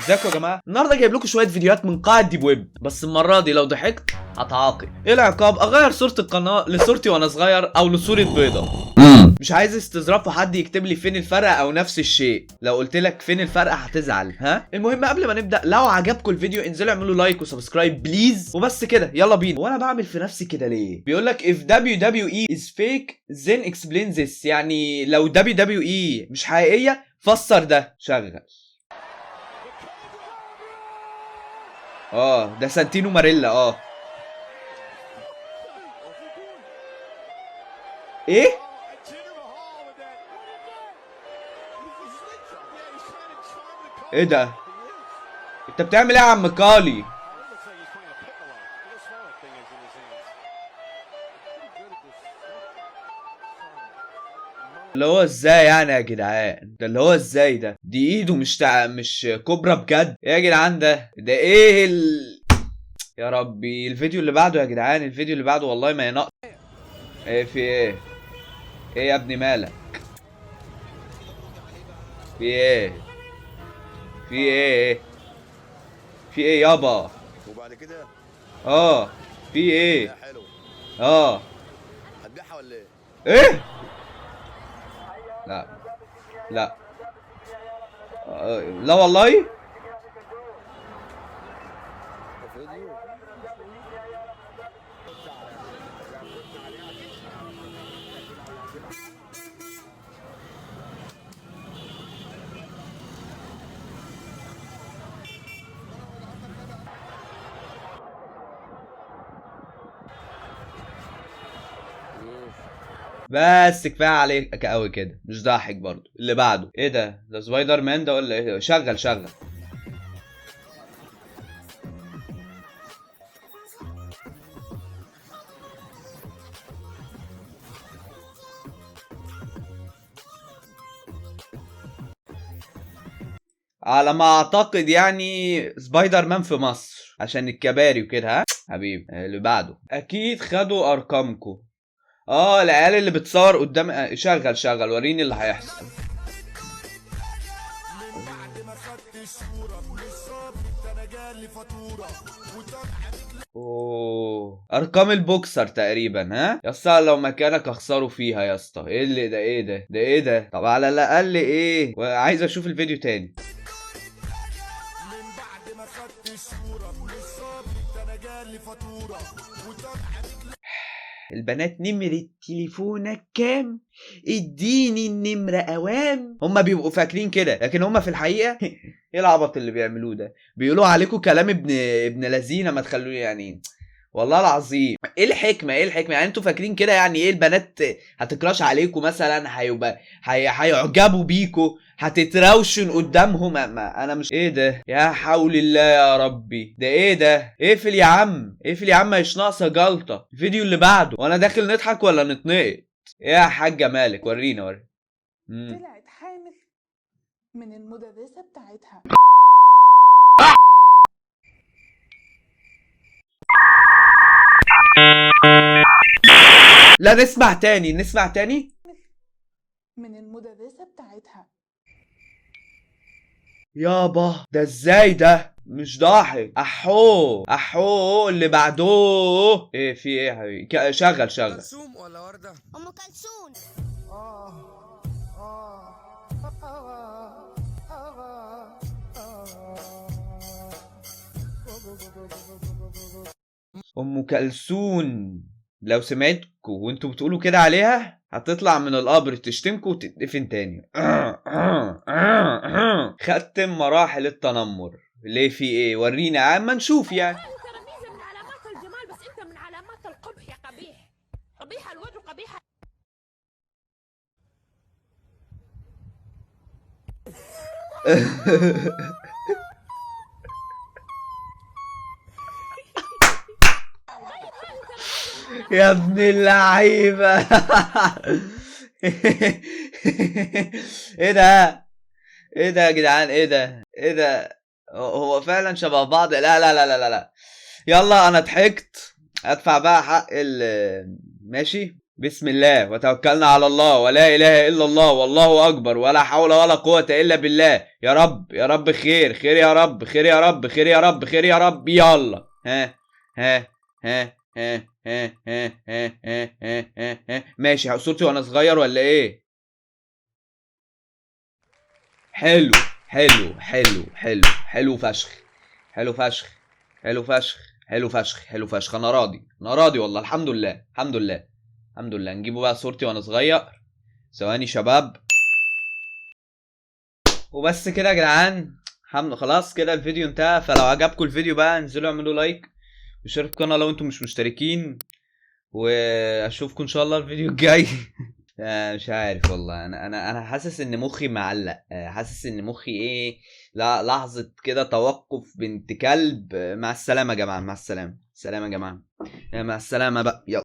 ازيكم يا جماعه؟ النهارده جايب لكم شويه فيديوهات من قاع الديب ويب، بس المره دي لو ضحكت هتعاقب. ايه العقاب؟ اغير صوره القناه لصورتي وانا صغير او لصوره بيضه. مش عايز استظراف وحد يكتب لي فين الفرق او نفس الشيء. لو قلت لك فين الفرق هتزعل. ها المهم قبل ما نبدا، لو عجبكم الفيديو انزلوا اعملوا لايك وسبسكرايب بليز، وبس كده يلا بينا. وانا بعمل في نفسي كده ليه؟ بيقول لك if WWE is fake then explain this، يعني لو WWE مش حقيقيه فسر ده. شغل. ده سانتينو ماريلا. ايه ايه ده؟ انت بتعمل ايه يا عم كالي؟ اللي هو ازاي يعني يا جدعان؟ ده اللي هو ازاي ده؟ دي ايده مش كوبرا بجد. ايه يا جدعان ده ايه يا ربي الفيديو اللي بعده يا جدعان، الفيديو اللي بعده والله ما ينقص. ايه في ايه؟ ايه يا ابني مالك؟ في ايه؟ في ايه؟ في ايه يابا؟ وبعد كده في ايه؟ حلو. اه هتبيعها ولا ايه؟ ايه؟ لا لا لا والله. بس كفايه عليك قوي كده، مش ضاحك برضو. اللي بعده ايه ده سبايدر مان ده ولا ايه؟ شغل. على ما اعتقد يعني سبايدر مان في مصر عشان الكباري وكده. ها حبيبي اللي بعده اكيد خدوا ارقامكم. العيال اللي بتصور قدام. شغل وريني اللي هيحصل. ارقام البوكسر تقريبا. ها يا اسطى لو مكانك اخسره فيها يا اسطى. ايه اللي ده؟ ايه ده؟ طب على الاقل ايه؟ عايز اشوف الفيديو تاني. البنات نمرة تليفونك كام؟ اديني النمرة اوام. هما بيبقوا فاكرين كده، لكن هما في الحقيقة ايه العبط اللي بيعملوه ده؟ بيقولوا عليكم كلام ابن لذينه ما تخلوني يعني. والله العظيم ايه الحكمه؟ يعني انتوا فاكرين كده يعني ايه؟ البنات هتكراش عليكم مثلا، هيبقى هيعجبوا بيكوا، هتتروشن قدامهم. ما انا مش ايه ده؟ يا حول الله يا ربي، ده ايه ده؟ اقفل يا عم اقفل يا عم، مش ناقصه جلطه. الفيديو اللي بعده وانا داخل نضحك ولا نتنقط؟ ايه يا حاجه مالك؟ ورينا. طلعت حامل من المدرسة بتاعتها. لا نسمع تاني من المدرسة بتاعتها. يابا ده ازاي ده؟ مش ضاحك. احو اللي بعده. ايه في ايه يا حبيبي؟ شغل. كلثوم ولا وردة؟ ام كلثوم. ام كلثوم لو سمعتكوا وانتوا بتقولوا كده عليها هتطلع من القبر تشتمكوا وتدفن تاني. ختم مراحل التنمر. ليه في ايه؟ ورينا عم نشوف يعني. ترى ميزه من علامات الجمال، بس انت من علامات القبح يا قبيح. قبيح الوجه قبيح. يا ابن اللعيبة. ايه ده؟ ايه ده يا جدعان؟ ايه ده؟ هو فعلا شبه بعض. لا. يلا انا ضحكت. ادفع بقى حق ماشي. بسم الله وتوكلنا على الله ولا اله الا الله والله اكبر ولا حول ولا قوة الا بالله. يا رب يا رب خير خير يا رب خير يا رب خير يا رب خير يا رب. يلا ها ها ها ها ها ها ها ها ها ها. ماشي صورتي وانا صغير ولا ايه؟ حلو حلو حلو حلو حلو فشخ حلو فشخ حلو فشخ حلو فشخ حلو فشخ. انا راضي انا راضي والله. الحمد لله الحمد لله الحمد لله. نجيبه بقى صورتي وانا صغير. ثواني شباب. وبس كده يا جدعان. خلاص كده الفيديو انتهى. فلو عجبكم الفيديو بقى انزلوا اعملوا لايك واشتركوا في القناه لو انتم مش مشتركين. واشوفكم ان شاء الله الفيديو الجاي. مش عارف والله. انا حاسس ان مخي معلق. حاسس ان مخي ايه. لا لحظه كده توقف بنت كلب. مع السلامه يا جماعه. مع السلامه. سلام يا جماعه. مع السلامه بقى. يلا.